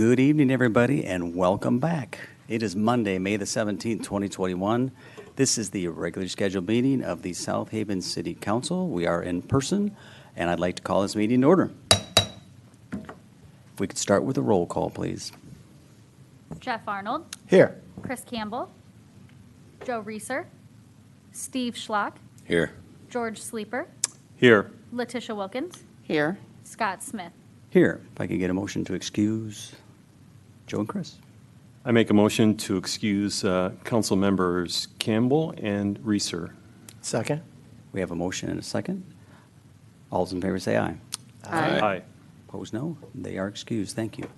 Good evening, everybody, and welcome back. It is Monday, May the 17th, 2021. This is the regularly scheduled meeting of the South Haven City Council. We are in person, and I'd like to call this meeting to order. If we could start with a roll call, please. Jeff Arnold, Here. Chris Campbell, Joe Reeser, Steve Schlock, Here. George Sleeper, Here. Letitia Wilkins, Here. Scott Smith. Here, if I could get a motion to excuse Joe and Chris. I make a motion to excuse council members Campbell and Reeser. Second. We have a motion and a second. All those in favor say aye. Aye. Opposed, no. They are excused. Thank you.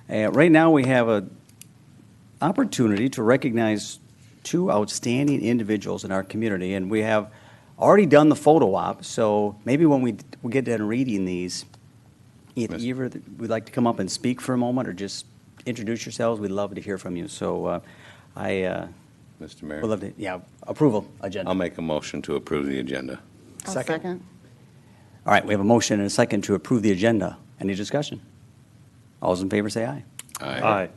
Right now, we have an opportunity to recognize two outstanding individuals in our community, and we have already done the photo op, so maybe when we get done reading these, if either would like to come up and speak for a moment or just introduce yourselves, we'd love to hear from you. So Mr. would Mayor, love to, approval agenda. I'll make a motion to approve the agenda. I'll Second. All right, we have a motion and a second to approve the agenda. Any discussion? All those in favor say aye. Aye.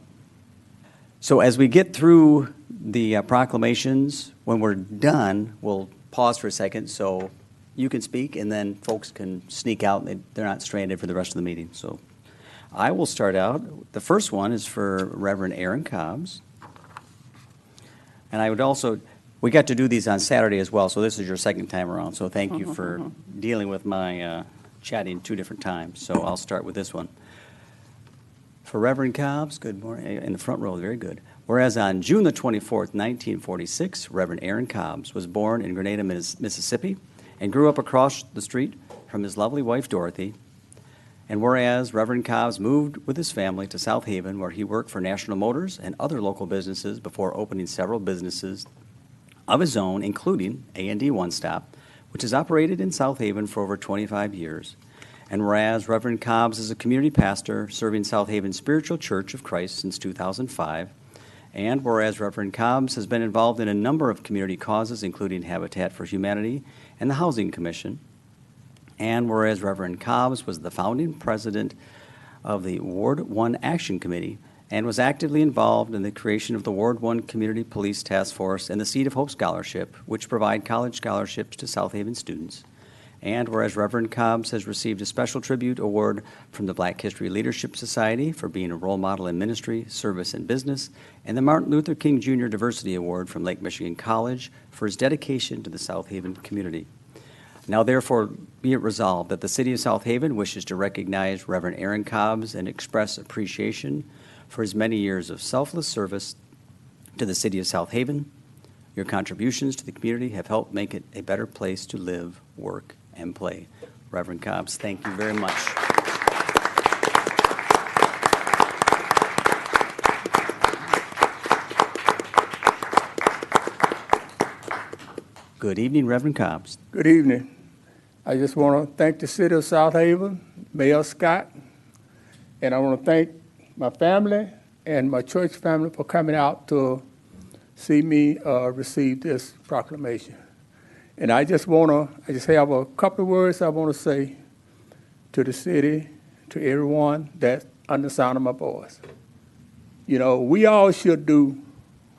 So as we get through the proclamations, when we're done, we'll pause for a second so you can speak and then folks can sneak out. They're not stranded for the rest of the meeting. So I will start out. The first one is for Reverend Aaron Cobbs. And I would also, we got to do these on Saturday as well, so this is your second time around. So thank you for dealing with my chatting 2 different times. So I'll start with this one. For Reverend Cobbs, good morning, in the front row, very good. Whereas on June the 24th, 1946, Reverend Aaron Cobbs was born in Grenada, Mississippi, and grew up across the street from his lovely wife, Dorothy. And whereas Reverend Cobbs moved with his family to South Haven, where he worked for National Motors and other local businesses before opening several businesses of his own, including A&D One Stop, which has operated in South Haven for over 25 years. And whereas Reverend Cobbs is a community pastor serving South Haven Spiritual Church of Christ since 2005, and whereas Reverend Cobbs has been involved in a number of community causes, including Habitat for Humanity and the Housing Commission, and whereas Reverend Cobbs was the founding president of the Ward 1 Action Committee and was actively involved in the creation of the Ward 1 Community Police Task Force and the Seed of Hope Scholarship, which provide college scholarships to South Haven students. And whereas Reverend Cobbs has received a special tribute award from the Black History Leadership Society for being a role model in ministry, service, and business, and the Martin Luther King Jr. Diversity Award from Lake Michigan College for his dedication to the South Haven community. Now therefore be it resolved that the City of South Haven wishes to recognize Reverend Aaron Cobbs and express appreciation for his many years of selfless service to the City of South Haven. Your contributions to the community have helped make it a better place to live, work, and play. Reverend Cobbs, thank you very much. Good evening, Reverend Cobbs. Good evening. I just want to thank the City of South Haven, Mayor Scott, and I want to thank my family and my church family for coming out to see me receive this proclamation. And I just have a couple of words I want to say to the city, to everyone that's under the sound of my voice. You know, we all should do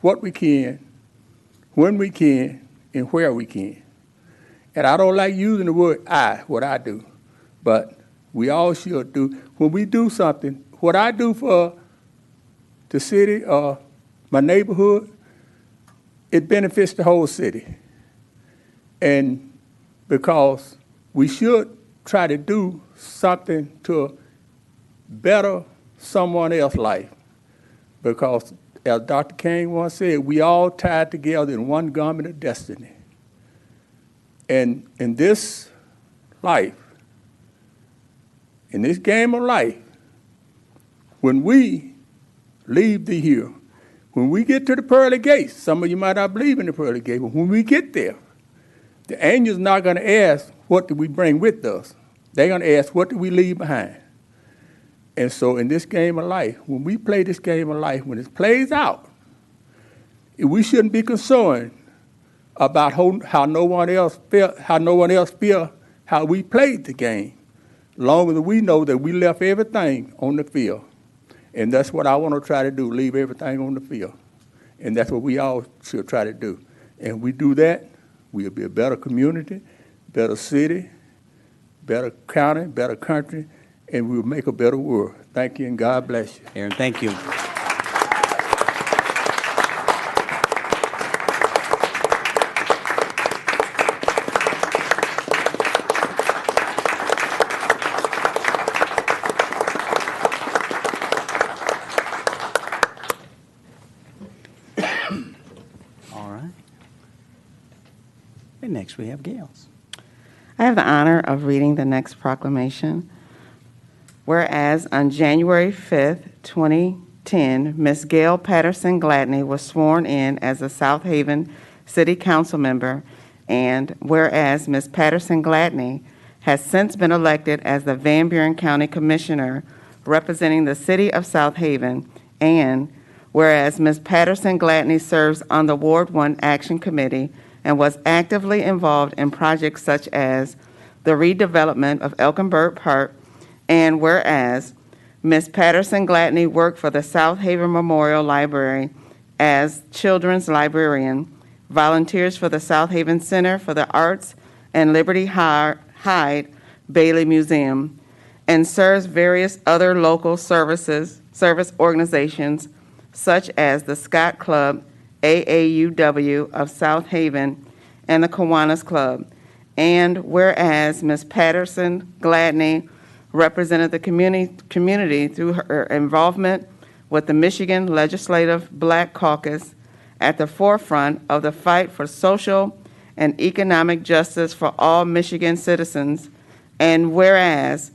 what we can, when we can, and where we can. And I don't like using the word what I do, but we all should do. When we do something, what I do for the city or my neighborhood, it benefits the whole city. And because we should try to do something to better someone else's life. Because as Dr. King once said, we all tied together in one garment of destiny. And in this life, in this game of life, when we leave the here, when we get to the pearly gates, some of you might not believe in the pearly gate, but when we get there, the angel's not going to ask, what do we bring with us? They're going to ask, what do we leave behind? And so in this game of life, when we play this game of life, when it plays out, we shouldn't be concerned about how no one else felt, how we played the game, long as we know that we left everything on the field. And that's what I want to try to do, leave everything on the field. And that's what we all should try to do. And we do that, we'll be a better community, better city, better county, better country, and we'll make a better world. Thank you, and God bless you. Aaron, thank you. All right. And next we have Gales. I have the honor of reading the next proclamation. Whereas on January 5th, 2010, Ms. Gail Patterson Gladney was sworn in as a South Haven City Council member, and whereas Ms. Patterson Gladney has since been elected as the Van Buren County Commissioner representing the City of South Haven, and whereas Ms. Patterson Gladney serves on the Ward 1 Action Committee and was actively involved in projects such as the redevelopment of Elkinburg Park, and whereas Ms. Patterson Gladney worked for the South Haven Memorial Library as children's librarian, volunteers for the South Haven Center for the Arts and Liberty Hyde Bailey Museum, and serves various other local service organizations such as the Scott Club, AAUW of South Haven, and the Kiwanis Club. And whereas Ms. Patterson Gladney represented the community through her involvement with the Michigan Legislative Black Caucus at the forefront of the fight for social and economic justice for all Michigan citizens. And whereas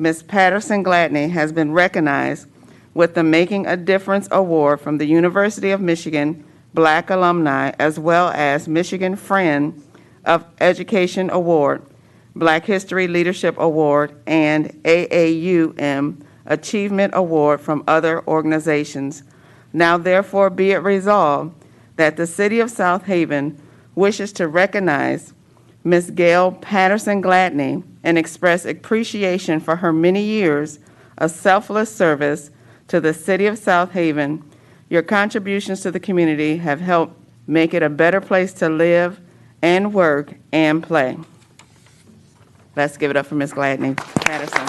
Ms. Patterson Gladney has been recognized with the Making a Difference Award from the University of Michigan Black Alumni, as well as Michigan Friend of Education Award, Black History Leadership Award, and AAUM Achievement Award from other organizations. Now therefore be it resolved that the City of South Haven wishes to recognize Ms. Gail Patterson Gladney and express appreciation for her many years of selfless service to the City of South Haven. Your contributions to the community have helped make it a better place to live and work and play. Let's give it up for Ms. Gladney Patterson.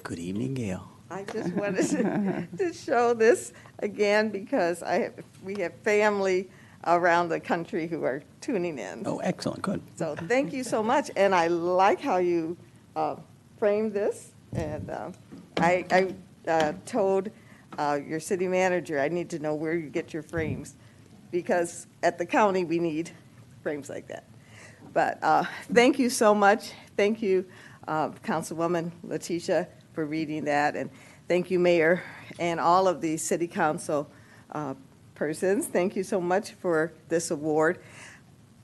Good evening, Gail. I just wanted to show this again because we have family around the country who are tuning in. Oh, excellent, good. So thank you so much, and I like how you framed this. And I told your city manager I need to know where you get your frames, because at the county we need frames like that. But thank you so much. Thank you, Councilwoman Letitia, for reading that, and thank you, Mayor, and all of the City Council persons. Thank you so much for this award.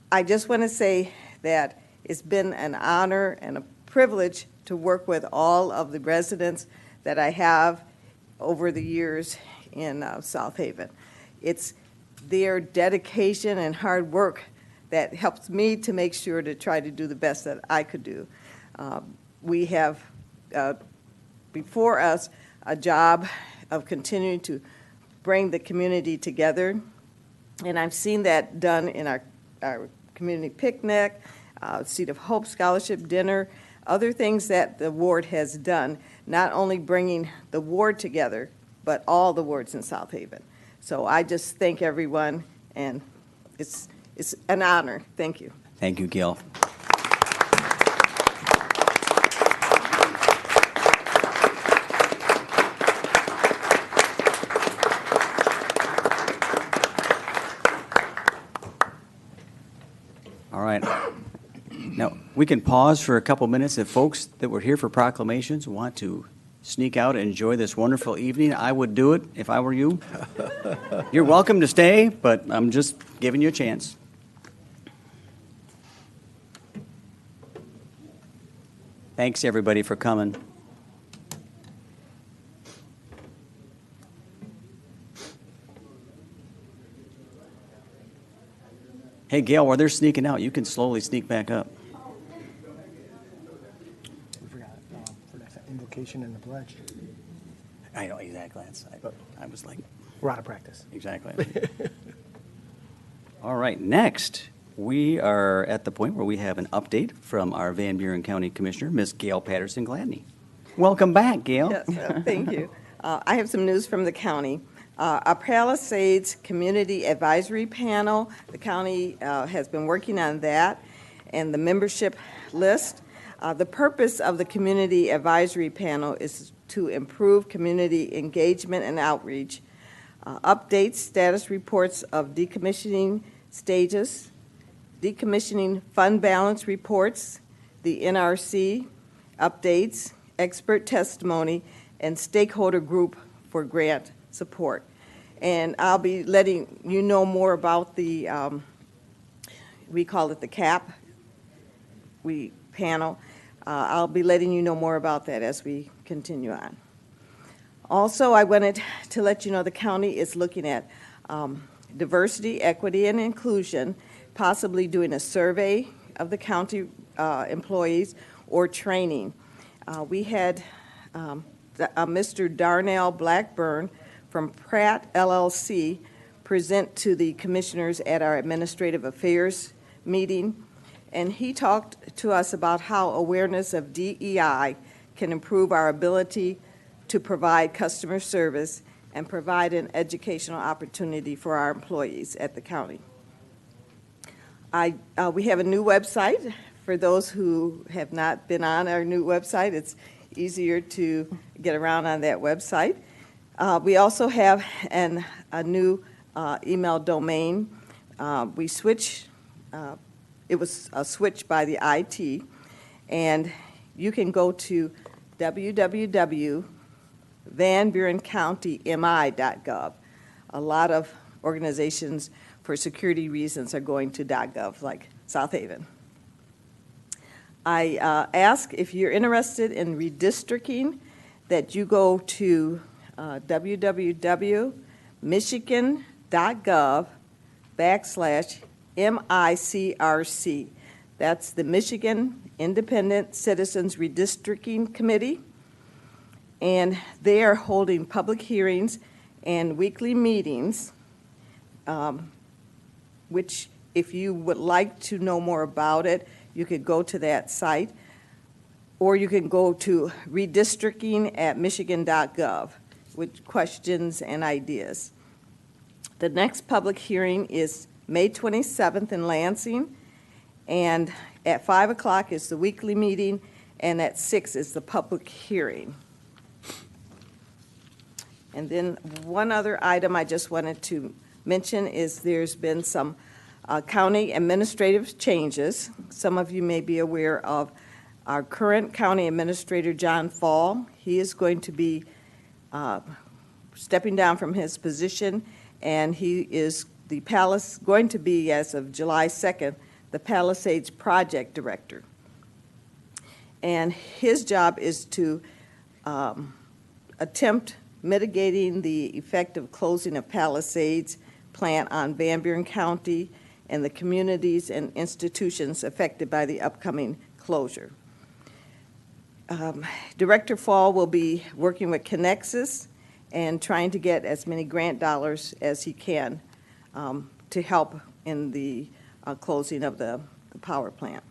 I just want to say that it's been an honor and a privilege to work with all of the residents that I have over the years in South Haven. It's their dedication and hard work that helps me to make sure to try to do the best that I could do. We have before us a job of continuing to bring the community together, and I've seen that done in our community picnic, Seed of Hope Scholarship Dinner, other things that the ward has done, not only bringing the ward together, but all the wards in South Haven. So I just thank everyone, and it's an honor. Thank you. Thank you, Gail. All right. Now, we can pause for a couple minutes if folks that were here for proclamations want to sneak out and enjoy this wonderful evening. I would do it if I were you. You're welcome to stay, but I'm just giving you a chance. Thanks, everybody, for coming. Hey, Gail, while they're sneaking out, you can slowly sneak back up. We forgot for that invocation and the pledge. I know, exactly. I was like, We're out of practice. exactly. All right, next, we are at the point where we have an update from our Van Buren County Commissioner, Ms. Gail Patterson-Gladney. Welcome back, Gail. Yes, thank you. I have some news from the county. Our Palisades Community Advisory Panel, the county has been working on that, and the membership list. The purpose of the Community Advisory Panel is to improve community engagement and outreach, update status reports of decommissioning stages, decommissioning fund balance reports, the NRC updates, expert testimony, and stakeholder group for grant support. And I'll be letting you know more about the, we call it the CAP panel. I'll be letting you know more about that as we continue on. Also, I wanted to let you know the county is looking at diversity, equity, and inclusion, possibly doing a survey of the county employees or training. We had Mr. Darnell Blackburn from Pratt LLC present to the commissioners at our administrative affairs meeting, and he talked to us about how awareness of DEI can improve our ability to provide customer service and provide an educational opportunity for our employees at the county. We have a new website. For those who have not been on our new website, it's easier to get around on that website. We also have a new email domain. We switched, it was a switch by the IT, and you can go to www.vanburencountymi.gov. A lot of organizations for security reasons are going to .gov, like South Haven. I ask if you're interested in redistricting that you go to www.michigan.gov/MICRC. That's the Michigan Independent Citizens Redistricting Committee, and they are holding public hearings and weekly meetings, which if you would like to know more about it, you could go to that site, or you can go to redistricting@michigan.gov with questions and ideas. The next public hearing is May 27th in Lansing, and at 5 o'clock is the weekly meeting, and at 6 is the public hearing. And then one other item I just wanted to mention is there's been some county administrative changes. Some of you may be aware of our current county administrator, John Fall. He is going to be stepping down from his position, and he is going to be, as of July 2nd, the Palisades Project Director. And his job is to attempt mitigating the effect of closing of Palisades plant on Van Buren County and the communities and institutions affected by the upcoming closure. Director Fall will be working with Connexus and trying to get as many grant dollars as he can to help in the closing of the power plant.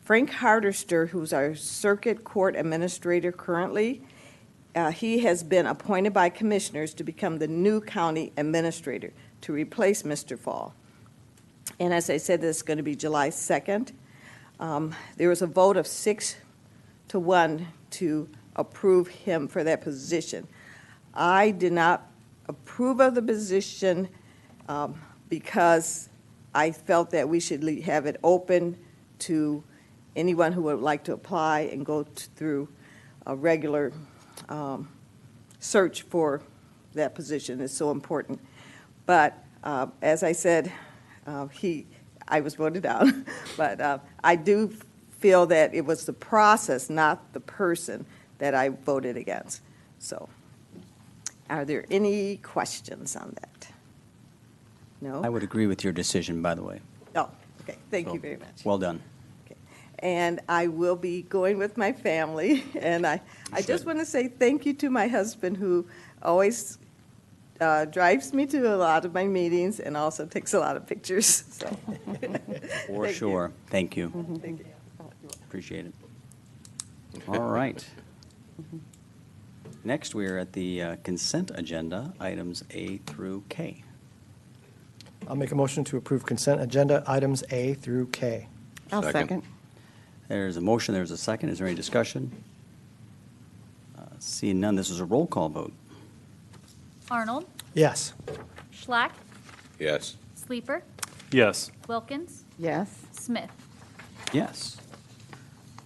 Frank Harderster, who's our circuit court administrator currently, he has been appointed by commissioners to become the new county administrator to replace Mr. Fall. And as I said, this is going to be July 2nd. There was a vote of 6-1 to approve him for that position. I did not approve of the position because I felt that we should have it open to anyone who would like to apply and go through a regular search for that position. It's so important. But as I said, I was voted down. But I do feel that it was the process, not the person, that I voted against. So are there any questions on that? No? I would agree with your decision, by the way. Oh, okay, thank So, you very much. Well done. And I will be going with my family. And I just want to say thank you to my husband, who always drives me to a lot of my meetings and also takes a lot of pictures, so. For Thank you. sure. Thank you. Thank you. Appreciate it. All right. Next, we are at the consent agenda, items A through K. I'll make a motion to approve consent agenda items A through K. I'll Second. second. There's a motion, there's a second. Is there any discussion? Seeing none, this is a roll call vote. Arnold, Yes. Schlack, Yes. Sleeper, Yes. Wilkins, Yes. Smith. Yes.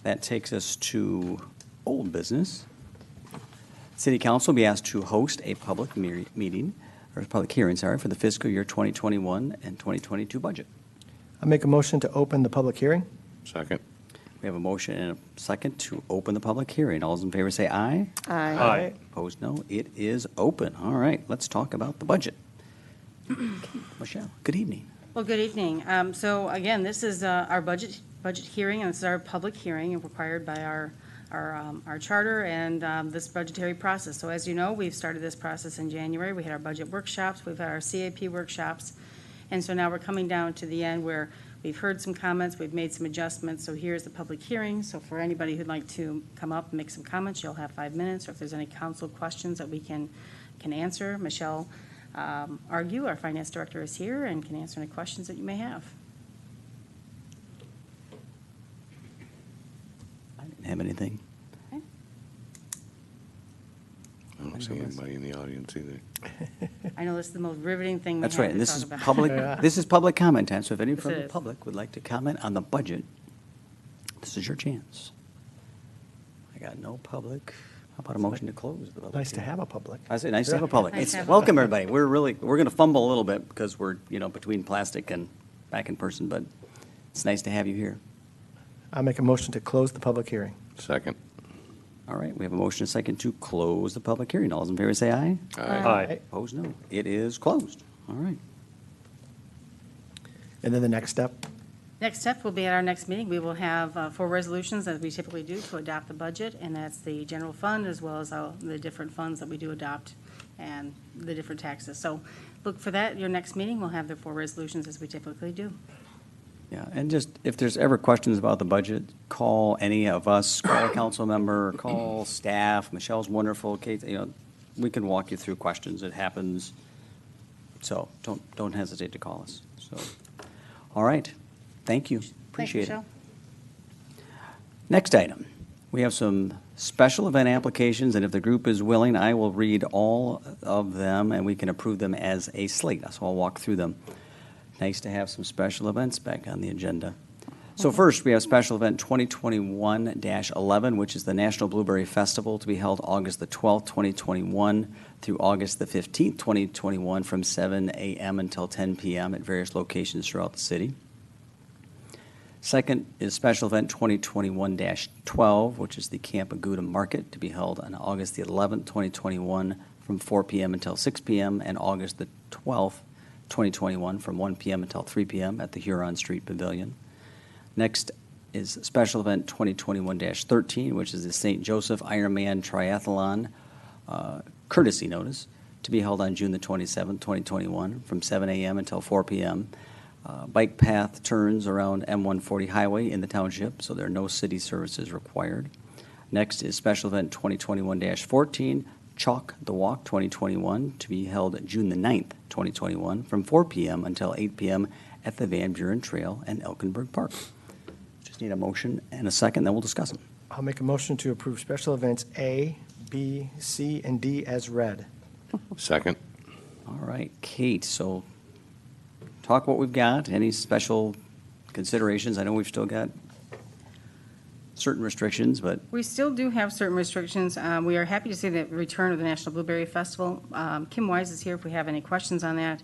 That takes us to old business. City Council will be asked to host a public meeting, or a public hearing, sorry, for the fiscal year 2021 and 2022 budget. I'll make a motion to open the public hearing. Second. We have a motion and a second to open the public hearing. All those in favor say aye. Aye. Opposed, no. It is open. All right, let's talk about the budget. Michelle, good evening. Well, good evening. So again, this is our budget hearing, and this is our public hearing required by our charter and this budgetary process. So as you know, we've started this process in January. We had our budget workshops, we've had our CAP workshops, and so now we're coming down to the end where we've heard some comments, we've made some adjustments, so here's the public hearing. So for anybody who'd like to come up and make some comments, you'll have 5 minutes, or if there's any council questions that we can answer, Michelle Argue, our finance director, is here and can answer any questions that you may have. I didn't have anything. Okay. I don't see anybody in the audience either. I know this is the most riveting thing we That's have right, to and this talk is about. public, this is public comment time, so if any from Yes, it the is. public would like to comment on the budget, this is your chance. I got no public. How about a motion to close the public? Nice to hearing? have a public. I say, nice to have a public. Nice It's, to have a welcome, everybody. We're going to fumble a little bit because we're, between plastic and back in person, but it's nice to have you here. I'll make a motion to close the public hearing. Second. All right, we have a motion and a second to close the public hearing. All those in favor say aye. Aye. Opposed, no. It is closed. All right. And then the next step, Next step will be at our next meeting. We will have 4 resolutions, as we typically do, to adopt the budget, and that's the general fund as well as the different funds that we do adopt and the different taxes. So look for that at your next meeting. We'll have the 4 resolutions as we typically do. Yeah, and just, if there's ever questions about the budget, call any of us, call a council member, call staff. Michelle's wonderful. Kate, we can walk you through questions. It happens. So don't hesitate to call us. So, all right. Thank you. Appreciate it. Michelle. Next item, we have some special event applications, and if the group is willing, I will read all of them, and we can approve them as a slate. So I'll walk through them. Nice to have some special events back on the agenda. So first, we have special event 2021-11, which is the National Blueberry Festival, to be held August the 12th, 2021 through August the 15th, 2021, from 7 a.m. until 10 p.m. at various locations throughout the city. Second is special event 2021-12, which is the Camp Aguda Market, to be held on August the 11th, 2021, from 4 p.m. until 6 p.m., and August the 12th, 2021, from 1 p.m. until 3 p.m. at the Huron Street Pavilion. Next is special event 2021-13, which is the St. Joseph Ironman Triathlon courtesy notice, to be held on June the 27th, 2021, from 7 a.m. until 4 p.m. Bike path turns around M140 Highway in the township, so there are no city services required. Next is special event 2021-14, Chalk the Walk 2021, to be held June the 9th, 2021, from 4 p.m. until 8 p.m. at the Van Buren Trail and Elkenberg Park. Just need a motion and a second, then we'll discuss them. I'll make a motion to approve special events A, B, C, and D as read. Second. All right, Kate, so talk what we've got, any special considerations? I know we've still got certain restrictions, but We still do have certain restrictions. We are happy to see the return of the National Blueberry Festival. Kim Wise is here if we have any questions on that.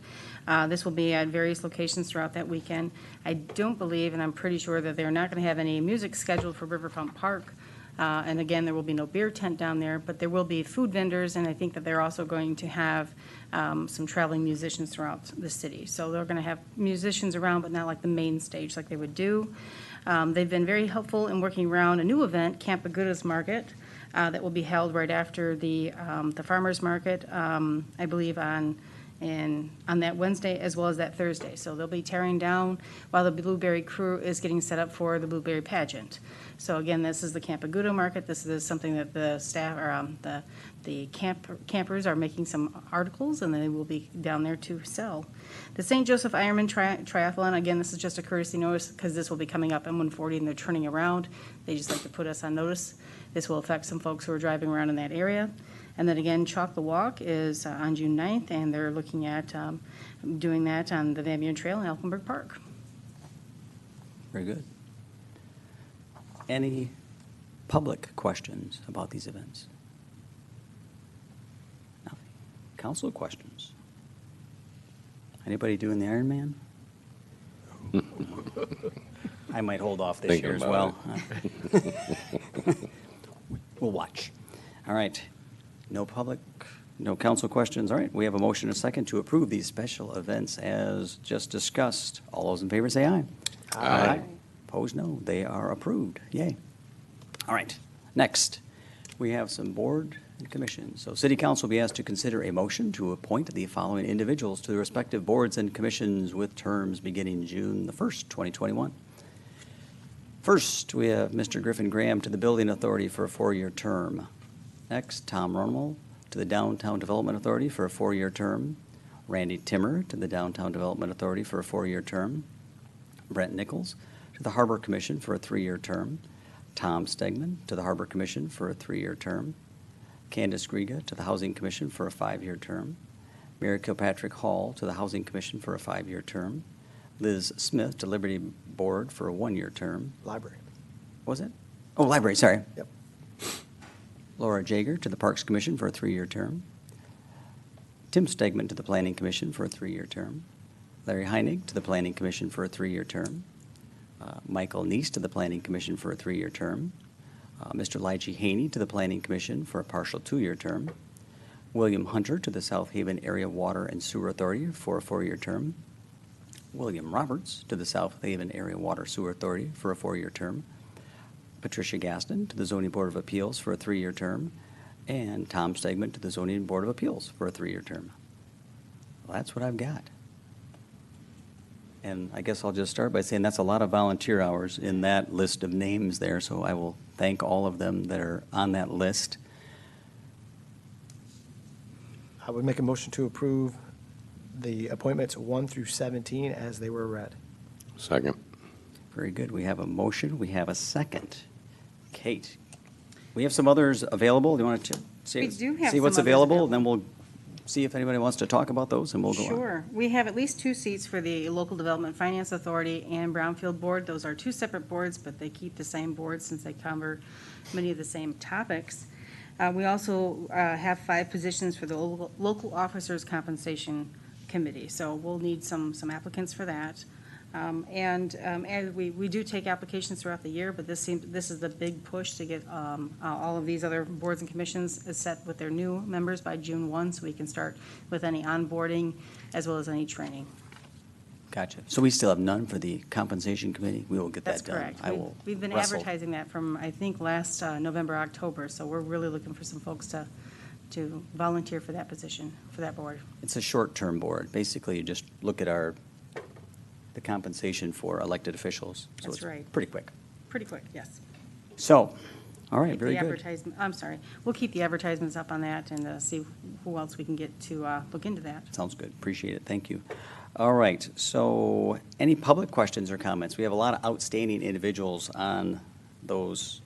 This will be at various locations throughout that weekend. I don't believe, and I'm pretty sure, that they're not going to have any music scheduled for Riverfront Park And again, there will be no beer tent down there, but there will be food vendors, and I think that they're also going to have some traveling musicians throughout the city. So they're going to have musicians around, but not like the main stage like they would do. They've been very helpful in working around a new event, Camp Agudas Market, that will be held right after the farmers market, I believe on that Wednesday as well as that Thursday. So they'll be tearing down while the Blueberry crew is getting set up for the Blueberry pageant. So again, this is the Camp Agudo Market. This is something that the staff, or the campers are making some articles, and they will be down there to sell. The St. Joseph Ironman Triathlon, again, this is just a courtesy notice because this will be coming up M140 and they're turning around. They just like to put us on notice. This will affect some folks who are driving around in that area. And then again, Chalk the Walk is on June 9th, and they're looking at doing that on the Van Buren Trail in Elkenberg Park. Very good. Any public questions about these events? Nothing. Council questions? Anybody doing the Ironman? I might hold off this Thinking year as about well. We'll watch. All right. No public, no council questions. All right. We have a motion and a second to approve these special events as just discussed. All those in favor say aye. Aye. Opposed, no. They are approved. Yay. All right. Next, we have some board and commissions. So City Council will be asked to consider a motion to appoint the following individuals to the respective boards and commissions with terms beginning June the 1st, 2021. First, we have Mr. Griffin Graham to the Building Authority for a 4-year term. Next, Tom Ronwell to the Downtown Development Authority for a 4-year term. Randy Timmer to the Downtown Development Authority for a 4-year term. Brent Nichols to the Harbor Commission for a 3-year term. Tom Stegman to the Harbor Commission for a 3-year term. Candace Griga to the Housing Commission for a 5-year term. Mary Kilpatrick Hall to the Housing Commission for a 5-year term. Liz Smith to Liberty Board for a 1-year term. Library. Was it? Oh, Library, sorry. Yep. Laura Jaeger to the Parks Commission for a 3-year term. Tim Stegman to the Planning Commission for a 3-year term. Larry Heinig to the Planning Commission for a 3-year term. Michael Neese to the Planning Commission for a 3-year term. Mr. Lige Haney to the Planning Commission for a partial 2-year term. William Hunter to the South Haven Area Water and Sewer Authority for a 4-year term. William Roberts to the South Haven Area Water Sewer Authority for a 4-year term. Patricia Gaston to the Zoning Board of Appeals for a 3-year term. And Tom Stegman to the Zoning Board of Appeals for a 3-year term. Well, that's what I've got. And I guess I'll just start by saying that's a lot of volunteer hours in that list of names there, so I will thank all of them that are on that list. I would make a motion to approve the appointments 1 through 17 as they were read. Second. Very good. We have a motion. We have a second. Kate, we have some others available. Do you want to We do have see what's some others available, available. and then we'll see if anybody wants to talk about those, and we'll go on. Sure. We have at least 2 seats for the Local Development Finance Authority and Brownfield Board. Those are 2 separate boards, but they keep the same board since they cover many of the same topics. We also have 5 positions for the Local Officers Compensation Committee, so we'll need some applicants for that. And we do take applications throughout the year, but this is the big push to get all of these other boards and commissions set with their new members by June 1, so we can start with any onboarding as well as any training. Gotcha. So we still have none for the Compensation Committee? We will get that That's done. correct. I will We've been wrestle. advertising that from, I think, last November, October, so we're really looking for some folks to volunteer for that position, for that board. It's a short-term board. Basically, you just look at the compensation for elected officials. So That's it's right. pretty quick. Pretty quick, yes. So, all right, Keep very the good. advertisement, I'm sorry, we'll keep the advertisements up on that and see who else we can get to look into that. Sounds good. Appreciate it. Thank you. All right, so any public questions or comments? We have a lot of outstanding individuals on those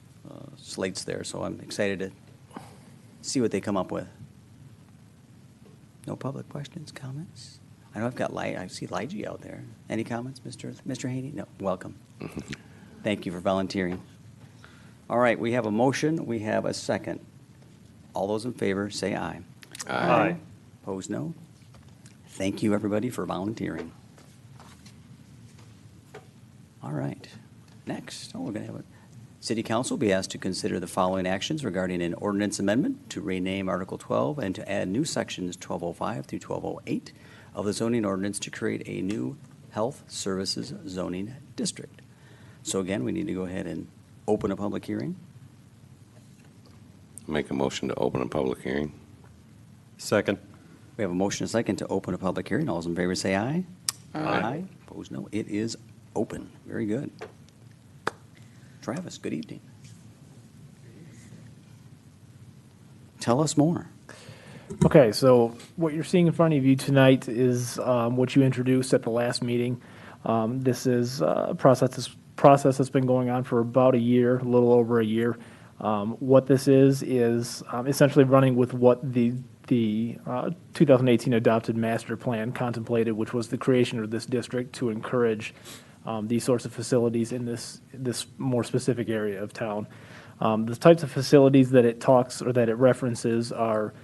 slates there, so I'm excited to see what they come up with. No public questions, comments? I know I see Lige out there. Any comments, Mr. Haney? No, welcome. Thank you for volunteering. All right, we have a motion, we have a second. All those in favor, say aye. Aye. Opposed, no? Thank you, everybody, for volunteering. All right, next, we're going to have City Council be asked to consider the following actions regarding an ordinance amendment to rename Article 12 and to add new sections 1205 through 1208 of the zoning ordinance to create a new health services zoning district. So again, we need to go ahead and open a public hearing. Make a motion to open a public hearing. Second. We have a motion and a second to open a public hearing. All those in favor say aye. Aye. Opposed, no. It is open. Very good. Travis, good evening. Tell us more. Okay, so what you're seeing in front of you tonight is what you introduced at the last meeting. This is a process that's been going on for about a year, a little over a year. What this is essentially running with what the 2018 adopted master plan contemplated, which was the creation of this district to encourage these sorts of facilities in this more specific area of town. The types of facilities that it talks or that it references are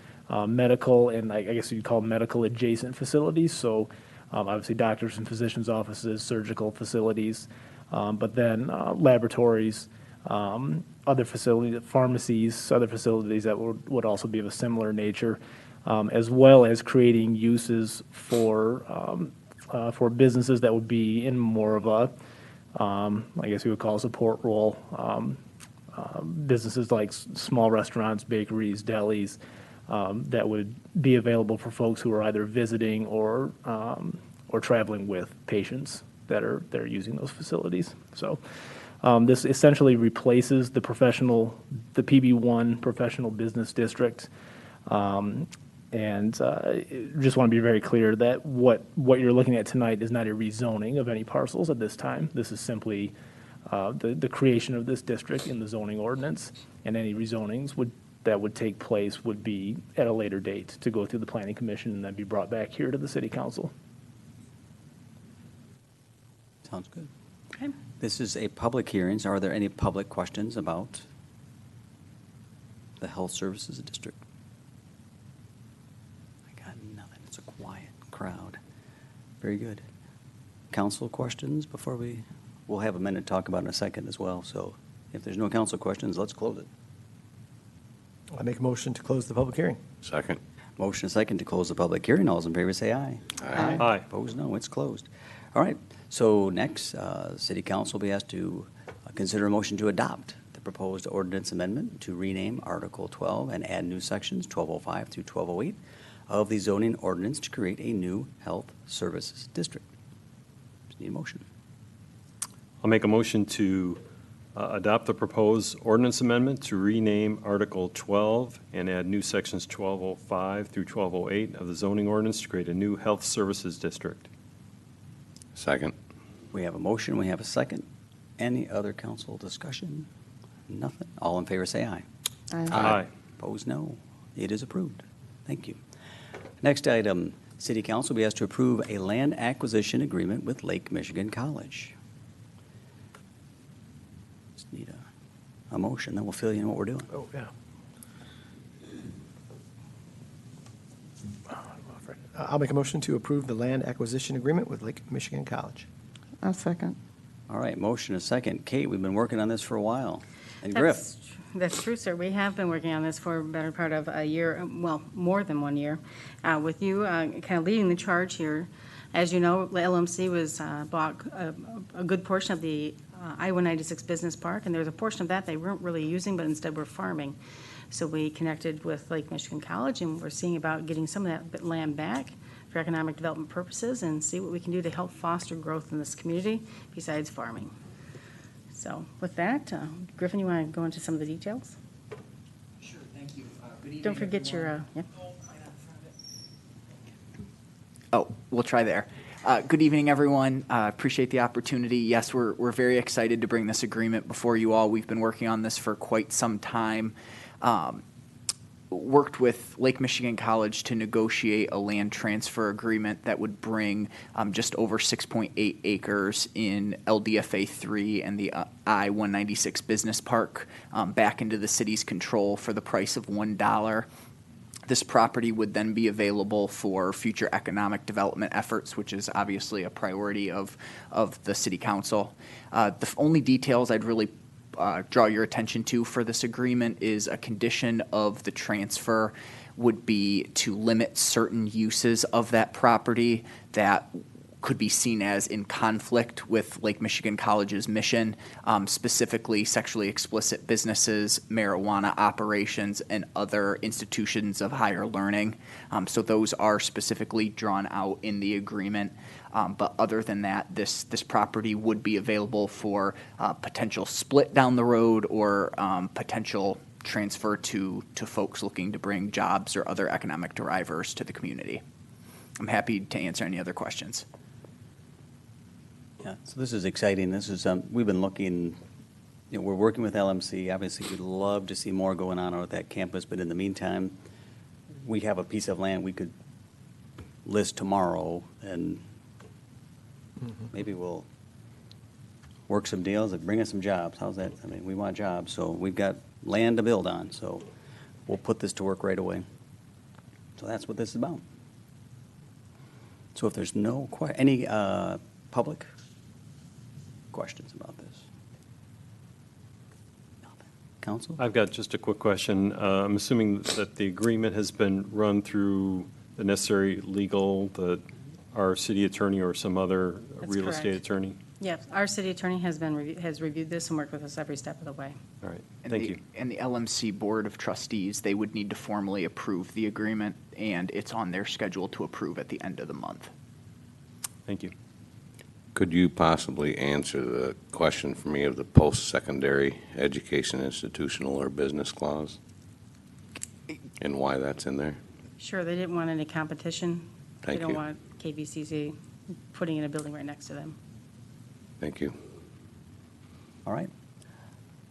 medical and I guess you'd call medical adjacent facilities. So obviously doctors and physicians' offices, surgical facilities, but then laboratories, other facilities, pharmacies, other facilities that would also be of a similar nature, as well as creating uses for businesses that would be in more of a, I guess we would call a support role. Businesses like small restaurants, bakeries, delis, that would be available for folks who are either visiting or traveling with patients that are using those facilities. So this essentially replaces the PB1 professional business district. And just want to be very clear that what you're looking at tonight is not a rezoning of any parcels at this time. This is simply the creation of this district in the zoning ordinance, and any rezonings that would take place would be at a later date to go through the planning commission and then be brought back here to the city council. Sounds good. Okay. This is a public hearing. So are there any public questions about the health services district? I got nothing. It's a quiet crowd. Very good. Council questions before we'll have a minute to talk about it in a second as well. So if there's no council questions, let's close it. I make a motion to close the public hearing. Second. Motion and second to close the public hearing. All those in favor say aye. Aye. Aye. Opposed, no. It's closed. All right. So next, City Council will be asked to consider a motion to adopt the proposed ordinance amendment to rename Article 12 and add new sections 1205 through 1208 of the zoning ordinance to create a new health services district. Just need a motion. I'll make a motion to adopt the proposed ordinance amendment to rename Article 12 and add new sections 1205 through 1208 of the zoning ordinance to create a new health services district. Second. We have a motion. We have a second. Any other council discussion? Nothing. All in favor say aye. Aye. Opposed, no. It is approved. Thank you. Next item, City Council will be asked to approve a land acquisition agreement with Lake Michigan College. Just need a motion, then we'll fill you in what we're doing. Oh, yeah. I'll make a motion to approve the land acquisition agreement with Lake Michigan College. I'll second. All right, motion is second. Kate, we've been working on this for a while. And Griff, That's true, sir. We have been working on this for a better part of a year, well, more than 1 year, with you kind of leading the charge here. As you know, LMC bought a good portion of the I-196 Business Park, and there's a portion of that they weren't really using, but instead were farming. So we connected with Lake Michigan College, and we're seeing about getting some of that land back for economic development purposes and see what we can do to help foster growth in this community besides farming. So with that, Griffin, you want to go into some of the details? Sure, thank you. Good evening, Don't forget everyone. your, Oh, we'll try there. Good evening, everyone. Appreciate the opportunity. Yes, we're very excited to bring this agreement before you all. We've been working on this for quite some time. Worked with Lake Michigan College to negotiate a land transfer agreement that would bring just over 6.8 acres in LDFA 3 and the I-196 Business Park back into the city's control for the price of $1. This property would then be available for future economic development efforts, which is obviously a priority of the city council. The only details I'd really draw your attention to for this agreement is a condition of the transfer would be to limit certain uses of that property that could be seen as in conflict with Lake Michigan College's mission, specifically sexually explicit businesses, marijuana operations, and other institutions of higher learning. So those are specifically drawn out in the agreement. But other than that, this property would be available for potential split down the road or potential transfer to folks looking to bring jobs or other economic drivers to the community. I'm happy to answer any other questions. Yeah, so this is exciting. This is, we've been looking, we're working with LMC. Obviously, we'd love to see more going on at that campus, but in the meantime, we have a piece of land we could list tomorrow, and maybe we'll work some deals that bring us some jobs. How's that? I mean, we want jobs, so we've got land to build on, so we'll put this to work right away. So that's what this is about. So if there's any public questions about this? Council? I've got just a quick question. I'm assuming that the agreement has been run through the necessary legal, our city attorney or some other That's real estate correct. attorney? Yes, our city attorney has reviewed this and worked with us every step of the way. All right, And thank the- you. And the LMC Board of Trustees, they would need to formally approve the agreement, and it's on their schedule to approve at the end of the month. Thank you. Could you possibly answer the question for me of the post-secondary education institutional or business clause? And why that's in there? Sure, they didn't want any competition. Thank They don't you. want KVCC putting in a building right next to them. Thank you. All right.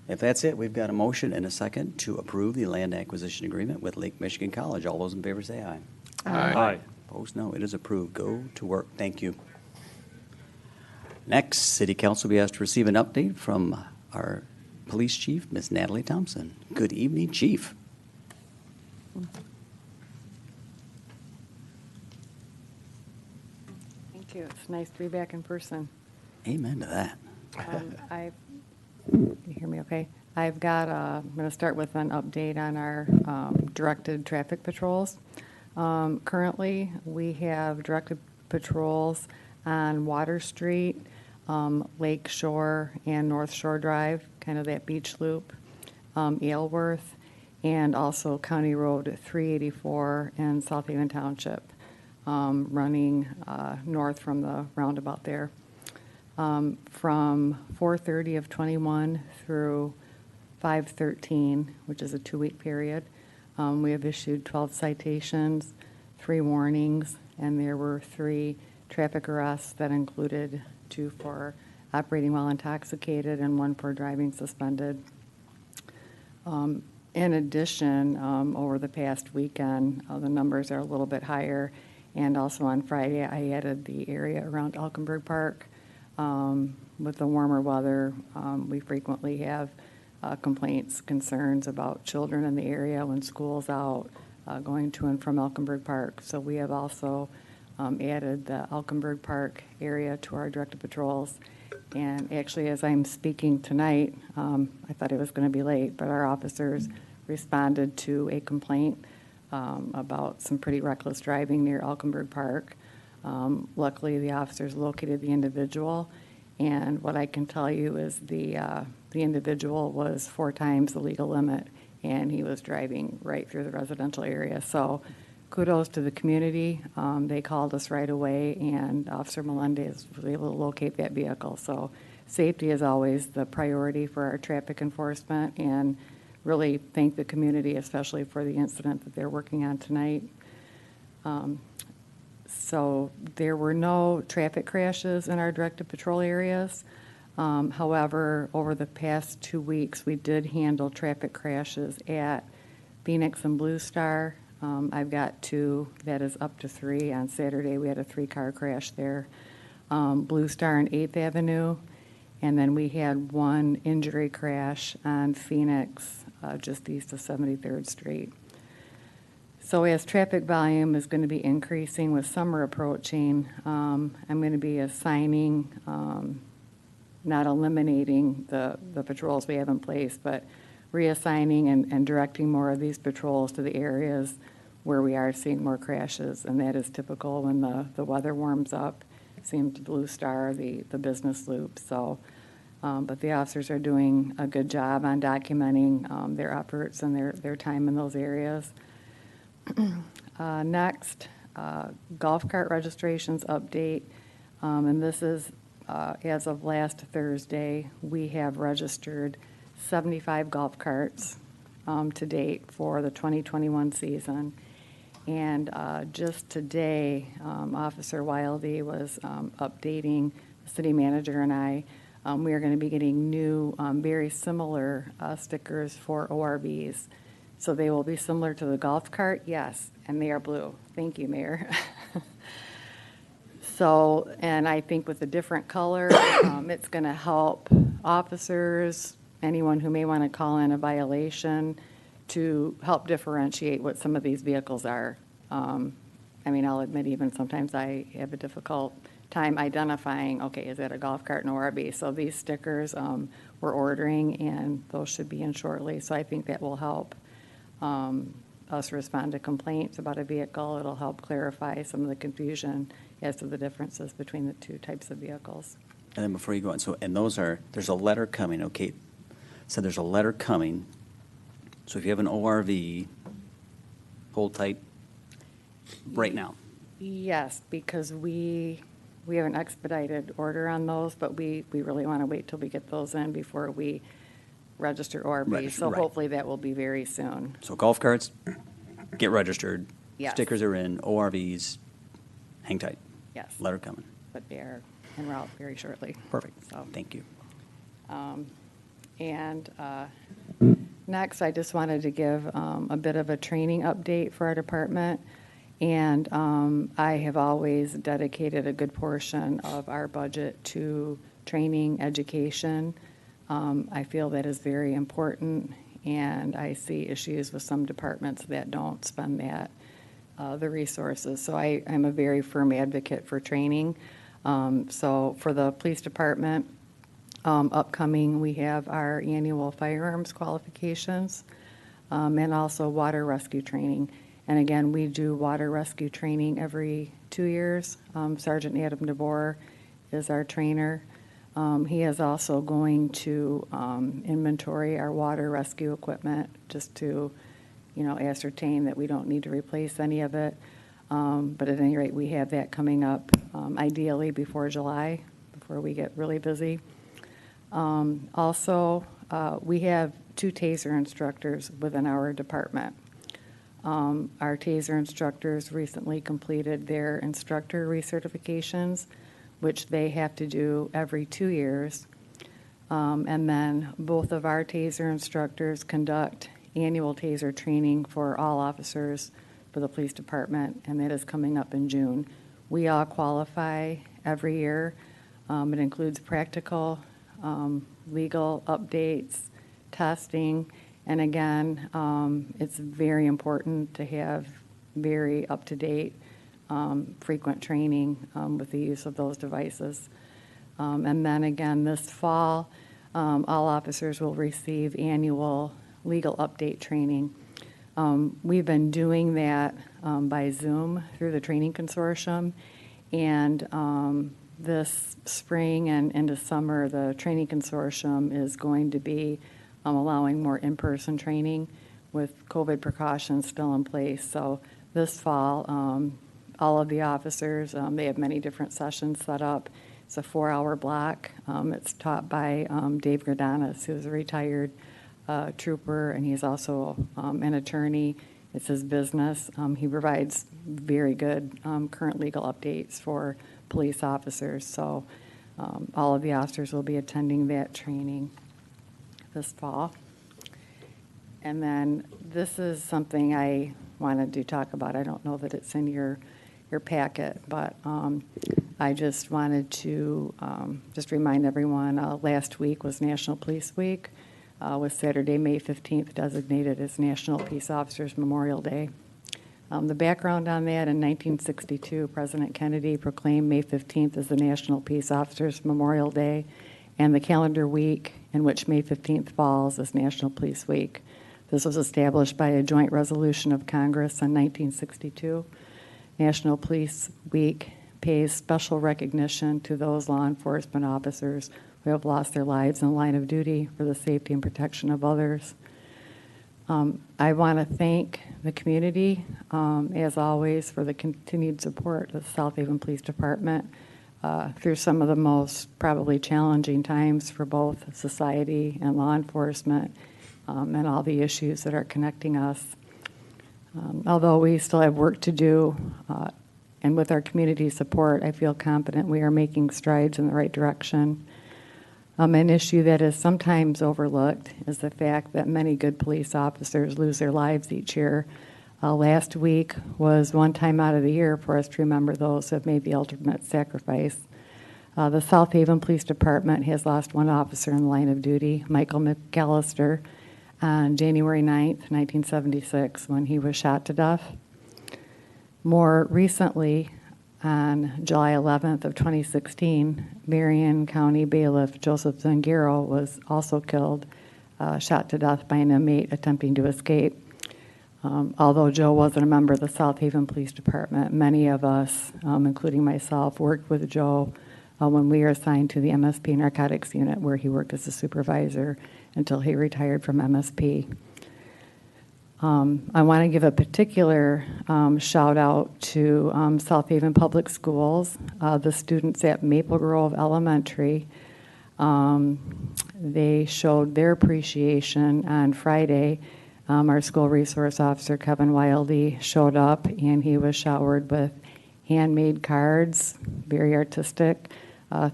If that's it, we've got a motion and a second to approve the land acquisition agreement with Lake Michigan College. All those in favor say aye. Aye. Opposed, no. It is approved. Go to work. Thank you. Next, City Council will be asked to receive an update from our Police Chief, Ms. Natalie Thompson. Good evening, Chief. Thank you. It's nice to be back in person. Amen to that. Can you hear me okay? I'm going to start with an update on our directed traffic patrols. Currently, we have directed patrols on Water Street, Lake Shore, and North Shore Drive, kind of that beach loop, Aylworth, and also County Road 384 in South Haven Township, running north from the roundabout there. From 4/30 of '21 through 5/13, which is a 2-week period, we have issued 12 citations, 3 warnings, and there were 3 traffic arrests that included 2 for operating while intoxicated and 1 for driving suspended. In addition, over the past weekend, the numbers are a little bit higher, and also on Friday, I added the area around Elkenberg Park. With the warmer weather, we frequently have complaints, concerns about children in the area when school's out, going to and from Elkenberg Park. So we have also added the Elkenberg Park area to our directed patrols. And actually, as I'm speaking tonight, I thought it was going to be late, but our officers responded to a complaint about some pretty reckless driving near Elkenberg Park. Luckily, the officers located the individual, and what I can tell you is the individual was 4 times the legal limit, and he was driving right through the residential area. So kudos to the community. They called us right away, and Officer Melendez was able to locate that vehicle. So safety is always the priority for our traffic enforcement, and really thank the community, especially for the incident that they're working on tonight. So there were no traffic crashes in our directed patrol areas. However, over the past 2 weeks, we did handle traffic crashes at Phoenix and Blue Star. I've got 2, that is up to 3. On Saturday, we had a 3-car crash there. Blue Star and 8th Avenue. And then we had 1 injury crash on Phoenix, just east of 73rd Street. So as traffic volume is going to be increasing with summer approaching, I'm going to be assigning not eliminating the patrols we have in place, but reassigning and directing more of these patrols to the areas where we are seeing more crashes, and that is typical when the weather warms up. Same to Blue Star, the business loop, so, but the officers are doing a good job on documenting their efforts and their time in those areas. Next, golf cart registrations update, and this is, as of last Thursday, we have registered 75 golf carts to date for the 2021 season. And just today, Officer Wildy was updating the city manager and I. We are going to be getting new, very similar stickers for ORVs. So they will be similar to the golf cart, yes, and they are blue. Thank you, Mayor. So, and I think with a different color, it's going to help officers, anyone who may want to call in a violation, to help differentiate what some of these vehicles are. I mean, I'll admit even sometimes I have a difficult time identifying, okay, is that a golf cart and ORV? So these stickers we're ordering, and those should be in shortly. So I think that will help us respond to complaints about a vehicle. It'll help clarify some of the confusion as to the differences between the two types of vehicles. And then before you go on, so, and those are, there's a letter coming, okay? So there's a letter coming. So if you have an ORV, hold tight right now. Yes, because we have an expedited order on those, but we really want to wait till we get those in before we register ORVs. Register, So right. hopefully that will be very soon. So golf carts, get registered. Yes. Stickers are in, ORVs, hang tight. Yes. Letter coming. But they are en route very shortly. Perfect. So. Thank you. And next, I just wanted to give a bit of a training update for our department. And I have always dedicated a good portion of our budget to training, education. I feel that is very important, and I see issues with some departments that don't spend that, the resources. So I'm a very firm advocate for training. So for the police department, upcoming, we have our annual firearms qualifications and also water rescue training. And again, we do water rescue training every 2 years. Sergeant Adam DeBoer is our trainer. He is also going to inventory our water rescue equipment just to, ascertain that we don't need to replace any of it. But at any rate, we have that coming up ideally before July, before we get really busy. Also, we have 2 TASER instructors within our department. Our TASER instructors recently completed their instructor recertifications, which they have to do every 2 years. And then both of our TASER instructors conduct annual TASER training for all officers for the police department, and that is coming up in June. We all qualify every year. It includes practical, legal updates, testing, and again, it's very important to have very up-to-date, frequent training with the use of those devices. And then again, this fall, all officers will receive annual legal update training. We've been doing that by Zoom through the training consortium, and this spring and into summer, the training consortium is going to be allowing more in-person training with COVID precautions still in place. So this fall, all of the officers, they have many different sessions set up. It's a 4-hour block. It's taught by Dave Gradanis, who's a retired trooper, and he's also an attorney. It's his business. He provides very good current legal updates for police officers. So all of the officers will be attending that training this fall. And then this is something I wanted to talk about. I don't know that it's in your packet, but I just wanted to just remind everyone, last week was National Police Week, with Saturday, May 15th, designated as National Peace Officers Memorial Day. The background on that, in 1962, President Kennedy proclaimed May 15th as the National Peace Officers Memorial Day, and the calendar week in which May 15th falls is National Police Week. This was established by a joint resolution of Congress in 1962. National Police Week pays special recognition to those law enforcement officers who have lost their lives in the line of duty for the safety and protection of others. I want to thank the community, as always, for the continued support of the South Haven Police Department through some of the most probably challenging times for both society and law enforcement, and all the issues that are connecting us. Although we still have work to do, and with our community support, I feel confident we are making strides in the right direction. An issue that is sometimes overlooked is the fact that many good police officers lose their lives each year. Last week was one time out of the year for us to remember those who have made the ultimate sacrifice. The South Haven Police Department has lost one officer in the line of duty, Michael McAllister, on January 9th, 1976, when he was shot to death. More recently, on July 11th of 2016, Marion County Bailiff Joseph Zangaro was also killed, shot to death by an inmate attempting to escape. Although Joe wasn't a member of the South Haven Police Department, many of us, including myself, worked with Joe when we were assigned to the MSP Narcotics Unit, where he worked as a supervisor until he retired from MSP. I want to give a particular shout out to South Haven Public Schools, the students at Maple Grove Elementary. They showed their appreciation on Friday. Our school resource officer, Kevin Wildy, showed up and he was showered with handmade cards, very artistic,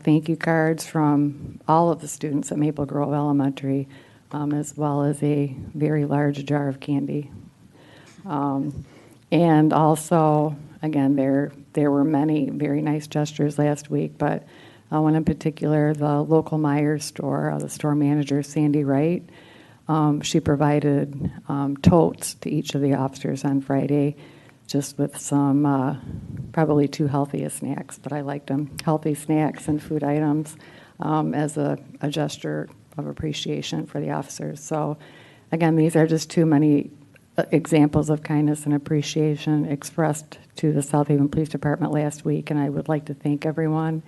thank you cards from all of the students at Maple Grove Elementary, as well as a very large jar of candy. And also, again, there were many very nice gestures last week, but one in particular, the local Myers store, the store manager, Sandy Wright, she provided totes to each of the officers on Friday, just with some, probably too healthy of snacks, but I liked them, healthy snacks and food items as a gesture of appreciation for the officers. So again, these are just too many examples of kindness and appreciation expressed to the South Haven Police Department last week, and I would like to thank everyone.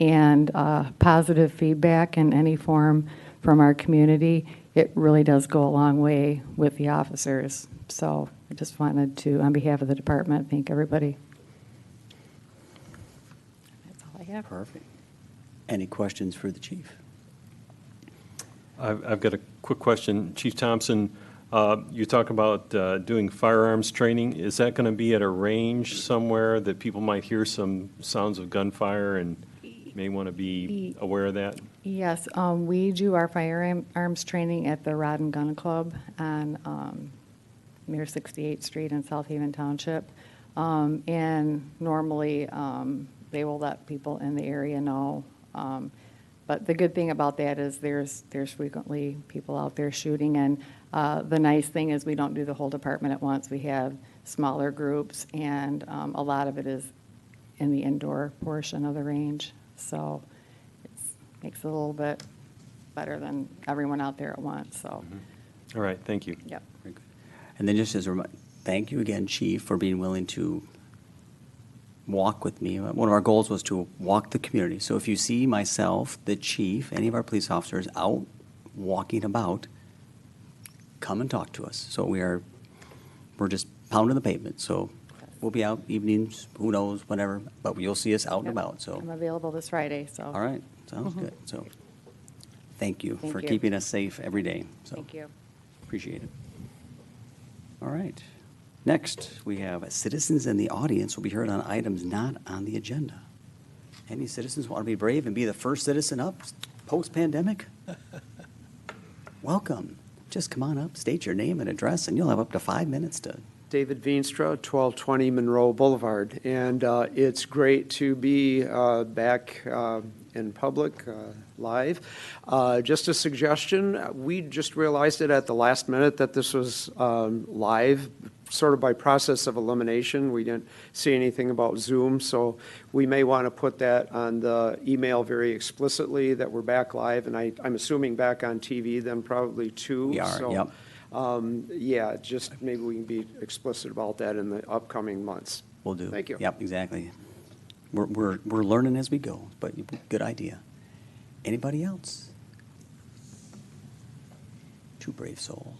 And positive feedback in any form from our community, it really does go a long way with the officers. So I just wanted to, on behalf of the department, thank everybody. That's all I have. Perfect. Any questions for the chief? I've got a quick question. Chief Thompson, you talk about doing firearms training. Is that going to be at a range somewhere that people might hear some sounds of gunfire and may want to be aware of that? Yes, we do our firearms training at the Rod and Gun Club on near 68th Street in South Haven Township. And normally they will let people in the area know. But the good thing about that is there's frequently people out there shooting, and the nice thing is we don't do the whole department at once. We have smaller groups, and a lot of it is in the indoor portion of the range. So it makes it a little bit better than everyone out there at once. So, All right, thank you. Yep. Very good. And then just as a reminder, thank you again, Chief, for being willing to walk with me. One of our goals was to walk the community. So if you see myself, the chief, any of our police officers out walking about, come and talk to us. So we're just pounding the pavement. So we'll be out evenings, who knows, whatever, but you'll see us out and Yep. about. So I'm available this Friday, so. all right, sounds good. So thank you Thank for you. keeping us safe every day. So Thank you. appreciate it. All right. Next, we have citizens in the audience will be heard on items not on the agenda. Any citizens want to be brave and be the first citizen up post-pandemic? Welcome. Just come on up, state your name and address, and you'll have up to 5 minutes to. David Veenstra, 1220 Monroe Boulevard. And it's great to be back in public, live. Just a suggestion, we just realized it at the last minute that this was live, sort of by process of elimination. We didn't see anything about Zoom, so we may want to put that on the email very explicitly that we're back live, and I'm assuming back on TV then probably too. We are, So, yep. Yeah, just maybe we can be explicit about that in the upcoming months. Will do. Thank you. Yep, exactly. We're learning as we go, but good idea. Anybody else? Two brave souls.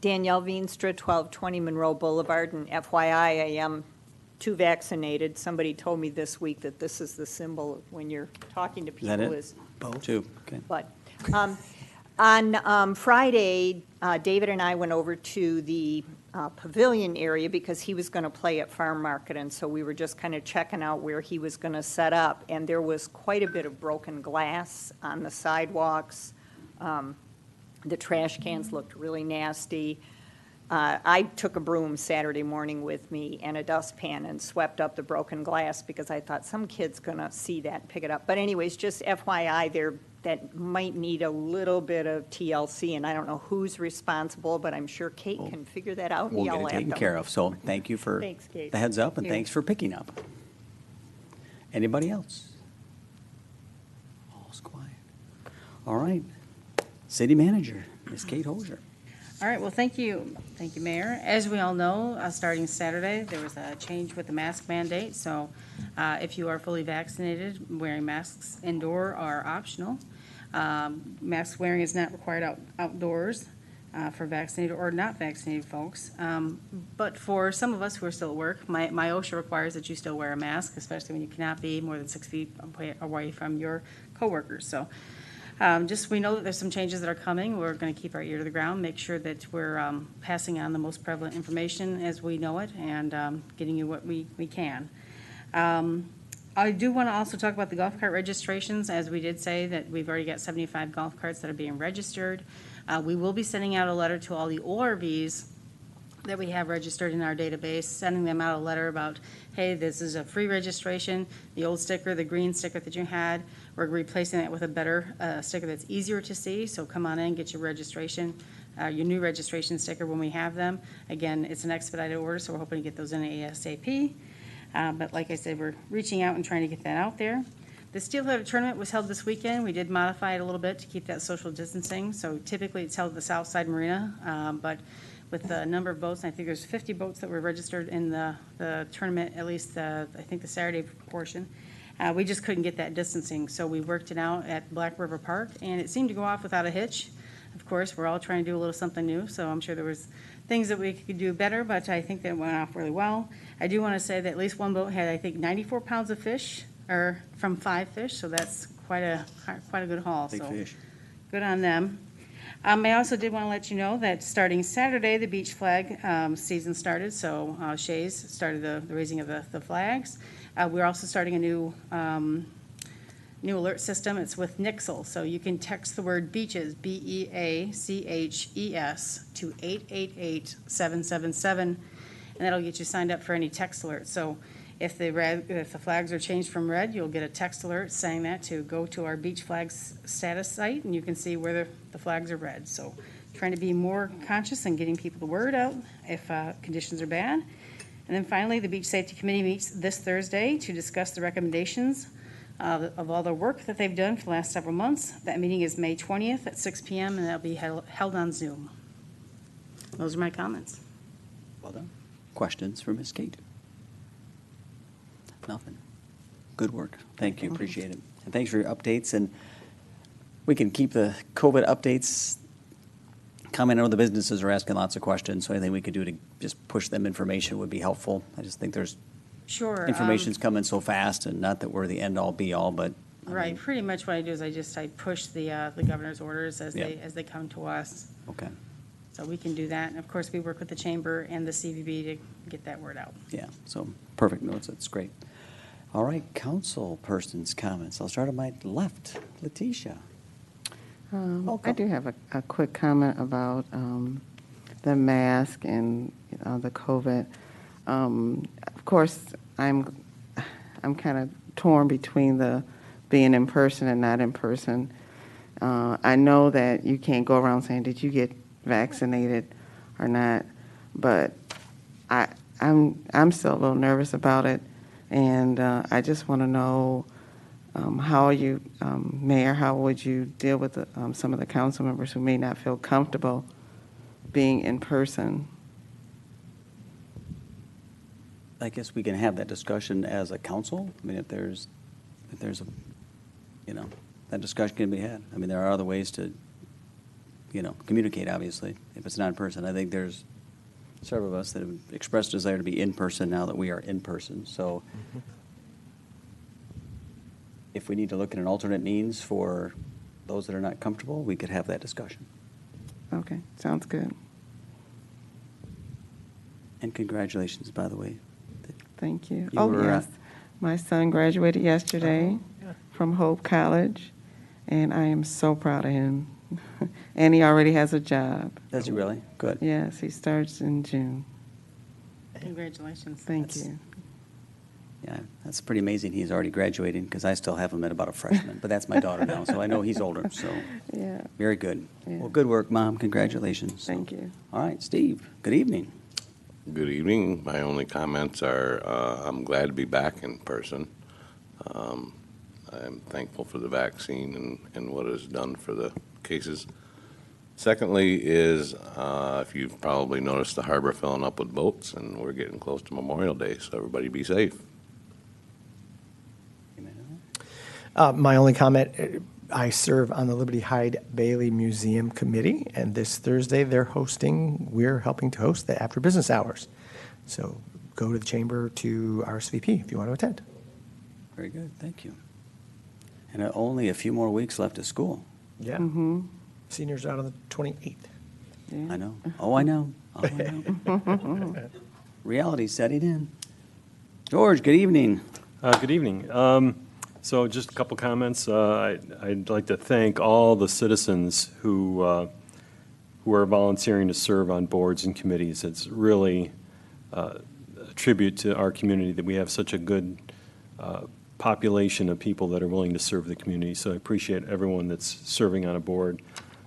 Danielle Veenstra, 1220 Monroe Boulevard, and FYI, I am too vaccinated. Somebody told me this week that this is the symbol when you're talking to Is that people it? is. Two, okay. But on Friday, David and I went over to the pavilion area because he was going to play at Farm Market, and so we were just kind of checking out where he was going to set up, and there was quite a bit of broken glass on the sidewalks. The trash cans looked really nasty. I took a broom Saturday morning with me and a dustpan and swept up the broken glass because I thought some kid's going to see that and pick it up. But anyways, just FYI, that might need a little bit of TLC, and I don't know who's responsible, but I'm sure Kate can figure that out and We'll yell get at it taken them. care of. So thank you for Thanks, Kate. the heads up, and Yeah. thanks for picking up. Anybody else? All's quiet. All right. City Manager, Ms. Kate Hosier. All right, well, thank you. Thank you, Mayor. As we all know, starting Saturday, there was a change with the mask mandate. So if you are fully vaccinated, wearing masks indoor are optional. Mask wearing is not required outdoors for vaccinated or not vaccinated folks. But for some of us who are still at work, my OSHA requires that you still wear a mask, especially when you cannot be more than 6 feet away from your coworkers. So just we know that there's some changes that are coming. We're going to keep our ear to the ground, make sure that we're passing on the most prevalent information as we know it, and getting you what we can. I do want to also talk about the golf cart registrations. As we did say, that we've already got 75 golf carts that are being registered. We will be sending out a letter to all the ORVs that we have registered in our database, sending them out a letter about, hey, this is a free registration. The old sticker, the green sticker that you had, we're replacing that with a better sticker that's easier to see. So come on in, get your registration, your new registration sticker when we have them. Again, it's an expedited order, so we're hoping to get those in ASAP. But like I said, we're reaching out and trying to get that out there. The Steelhead Tournament was held this weekend. We did modify it a little bit to keep that social distancing. So typically it's held at the Southside Marina, but with the number of boats, and I think there's 50 boats that were registered in the tournament, at least I think the Saturday portion. We just couldn't get that distancing, so we worked it out at Black River Park, and it seemed to go off without a hitch. Of course, we're all trying to do a little something new, so I'm sure there was things that we could do better, but I think that it went off really well. I do want to say that at least one boat had, I think, 94 pounds of fish, or from 5 fish, so that's quite a good haul. Big so fish. Good on them. I also did want to let you know that starting Saturday, the beach flag season started, so Shays started the raising of the flags. We're also starting a new alert system. It's with Nixle, so you can text the word beaches, BEACHES, to 888-777, and that'll get you signed up for any text alerts. So if the flags are changed from red, you'll get a text alert saying that to go to our beach flags status site, and you can see where the flags are red. So trying to be more conscious and getting people the word out if conditions are bad. And then finally, the Beach Safety Committee meets this Thursday to discuss the recommendations of all the work that they've done for the last several months. That meeting is May 20th at 6 p.m., and that'll be held on Zoom. Those are my comments. Well done. Questions for Ms. Kate? Nothing. Good work. Thank you. Appreciate it. And thanks for your updates. And we can keep the COVID updates coming. I know the businesses are asking lots of questions, so anything we could do to just push them information would be helpful. I just think there's Sure. information's coming so fast, and not that we're the end all be all, but Right. Pretty much what I do is I push the governor's orders as Yeah. they come to us. okay. So we can do that. And of course, we work with the chamber and the CVB to get that word out. Yeah. So perfect notes. That's great. All right. Council persons' comments. I'll start on my left. Letitia. I do have a quick comment about the mask and the COVID. Of course, I'm kind of torn between the being in person and not in person. I know that you can't go around saying, did you get vaccinated or not? But I'm still a little nervous about it. And I just want to know how you, Mayor, how would you deal with some of the council members who may not feel comfortable being in person? I guess we can have that discussion as a council. I mean, if there's a, that discussion can be had. I mean, there are other ways to, communicate, obviously, if it's not in person. I think there's several of us that have expressed desire to be in person now that we are in person. So if we need to look at an alternate means for those that are not comfortable, we could have that discussion. Okay, sounds good. And congratulations, by the way. Thank you. You were, Yes, my son graduated yesterday from Hope College, and I am so proud of him. And he already has a job. Does he really? Good. Yes, he starts in June. Congratulations. Thank you. Yeah, that's pretty amazing. He's already graduating because I still have him at about a freshman. But that's my daughter now, so I know he's older. So Yeah. very good. Yeah. Well, good work, Mom. Congratulations. Thank you. All right, Steve. Good evening. Good evening. My only comments are, I'm glad to be back in person. I'm thankful for the vaccine and what it's done for the cases. Secondly is, if you've probably noticed, the harbor filling up with boats, and we're getting close to Memorial Day, so everybody be safe. My only comment, I serve on the Liberty Hyde Bailey Museum Committee, and this Thursday we're helping to host the after business hours. So go to the chamber to RSVP if you want to attend. Very good. Thank you. And only a few more weeks left of school. Yeah. Mm-hmm. Seniors out on the 28th. I know. Oh, I know. Oh, I know. Reality setting in. George, good evening. Good evening. So just a couple comments. I'd like to thank all the citizens who are volunteering to serve on boards and committees. It's really a tribute to our community that we have such a good population of people that are willing to serve the community. So I appreciate everyone that's serving on a board.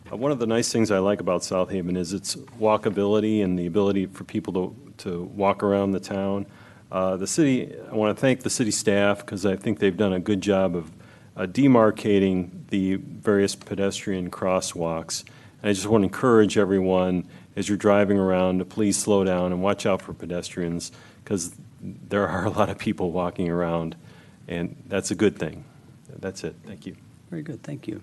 One of the nice things I like about South Haven is its walkability and the ability for people to walk around the town. The city, I want to thank the city staff because I think they've done a good job of demarcating the various pedestrian crosswalks. And I just want to encourage everyone as you're driving around to please slow down and watch out for pedestrians because there are a lot of people walking around, and that's a good thing. That's it. Thank you. Very good. Thank you.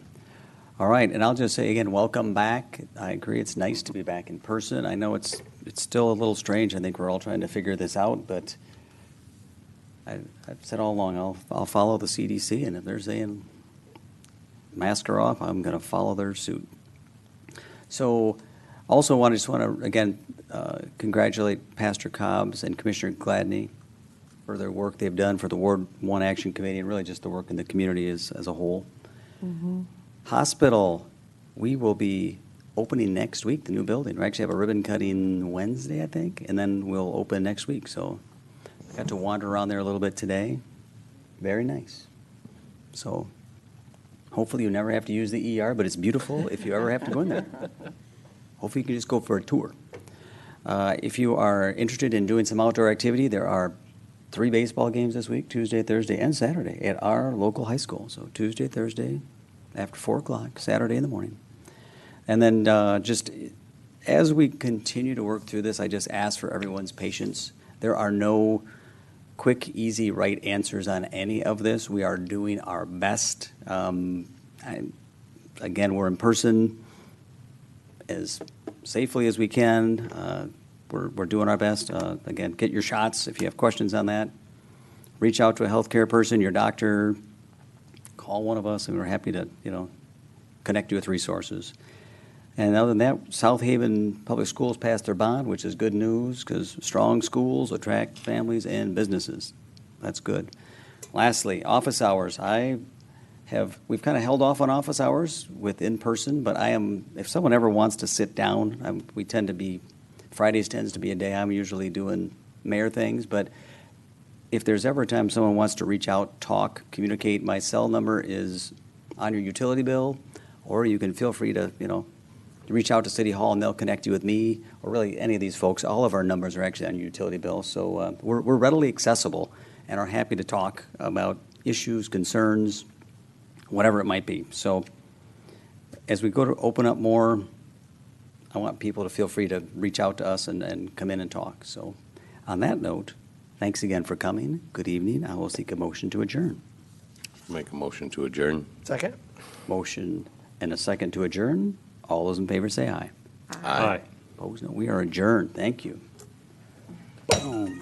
All right, and I'll just say again, welcome back. I agree, it's nice to be back in person. I know it's still a little strange. I think we're all trying to figure this out, but I've said all along, I'll follow the CDC, and if they're saying mask are off, I'm going to follow their suit. So also just want to, again, congratulate Pastor Cobbs and Commissioner Gladney for their work they've done for the Ward 1 Action Committee and really just the work in the community as a whole. Mm-hmm. Hospital, we will be opening next week, the new building. We actually have a ribbon cutting Wednesday, I think, and then we'll open next week. So I got to wander around there a little bit today. Very nice. So hopefully you never have to use the ER, but it's beautiful if you ever have to go in there. Hopefully you can just go for a tour. If you are interested in doing some outdoor activity, there are 3 baseball games this week, Tuesday, Thursday, and Saturday at our local high school. So Tuesday, Thursday, after 4 o'clock, Saturday in the morning. And then just as we continue to work through this, I just ask for everyone's patience. There are no quick, easy, right answers on any of this. We are doing our best. Again, we're in person as safely as we can. We're doing our best. Again, get your shots if you have questions on that. Reach out to a healthcare person, your doctor. Call one of us, and we're happy to, connect you with resources. And other than that, South Haven Public Schools passed their bond, which is good news because strong schools attract families and businesses. That's good. Lastly, office hours. We've kind of held off on office hours with in-person, but if someone ever wants to sit down, Fridays tends to be a day I'm usually doing mayor things, but if there's ever a time someone wants to reach out, talk, communicate, my cell number is on your utility bill, or you can feel free to, reach out to City Hall and they'll connect you with me, or really any of these folks. All of our numbers are actually on your utility bill. So we're readily accessible and are happy to talk about issues, concerns, whatever it might be. So as we go to open up more, I want people to feel free to reach out to us and come in and talk. So on that note, thanks again for coming. Good evening. I will seek a motion to adjourn. Make a motion to adjourn. Second? Motion and a second to adjourn. All those in favor say aye. Aye. Opposed, no. We are adjourned. Thank you. Boom.